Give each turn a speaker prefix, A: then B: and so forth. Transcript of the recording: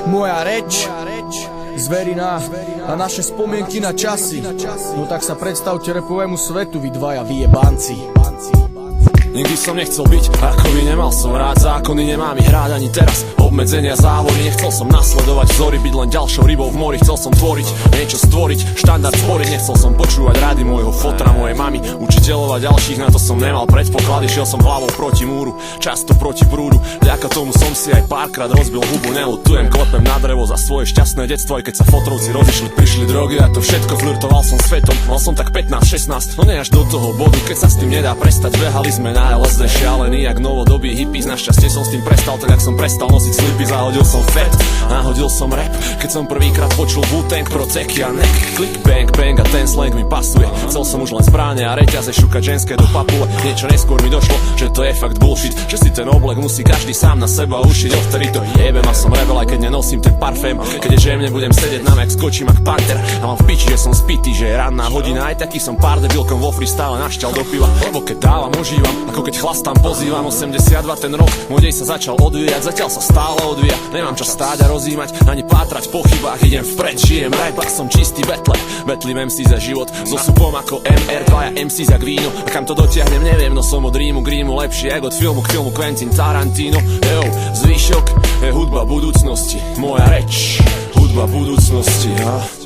A: Moja reč zverí na naše spomienky na časy. No tak sa predstavte rapovému svetu, vy dvaja vyjebanci.
B: Nikdy som nechcel byť ako by, nemal som rád zákony, nemám ich rád ani teraz. Obmedzenia, závody, nechcel som nasledovať vzory, byť len ďalšou rybou v mori. Chcel som tvoriť, niečo stvoriť, štandard tvoriť. Nechcel som počúvať rady môjho fotra, mojej mamy, učiteľov a ďalších, na to som nemal predpoklady. Šiel som hlavou proti múru, často proti prúdu. Vďaka tomu som si aj párkrát rozbil hubu, nelutujem, klepem na drevo za svoje šťastné detstvo. Aj keď sa fotrovci rozišli, prišli drogy a to všetko, flirtoval som svetom. Mal som tak 15-16, no ne až do toho bodu, keď sa s tým nedá prestať. Behali sme na LSD, šialený jak novodobý hippies. Našťastie som s tým prestal, tak jak som prestal nosiť slipy. Zahodil som fet, nahodil som rap, keď som prvýkrát počul Wu-Tang, Proceky a Nek. Klik, bang, bang a ten slang mi pasuje. Chcel som už len zbráne a reťaze, šukať ženské do papule. Niečo neskôr mi došlo, že to je fakt bullshit, že si ten oblek musí každý sám na seba ušiť. Odtedy to jebem a som rebel, aj keď nenosím ten parfém. Keď je žemne, budem sedieť na mek, skočím ak panter. A mám v piči, že som spitý, že je ranná hodina. Aj taký som pár debilkom vo freestyle našťal do piva. Lebo keď dávam, ožívam, ako keď chlastám, pozývam. 82 ten rok, môj dej sa začal odvíjať, zatiaľ sa stále odvíja. Nemám čas stáť a rozímať, ani pátrať po chybách. Idem vpred, žijem rap a som čistý betle. Betlím MC za život, so supom ako MR, dvaja MC za víno. A kam to dotiahnem, neviem, no som od Rímu k Rímu lepší, jak od filmu k filmu Quentin Tarantino. Jo, zvyšok je hudba budúcnosti, moja reč, hudba budúcnosti, ja.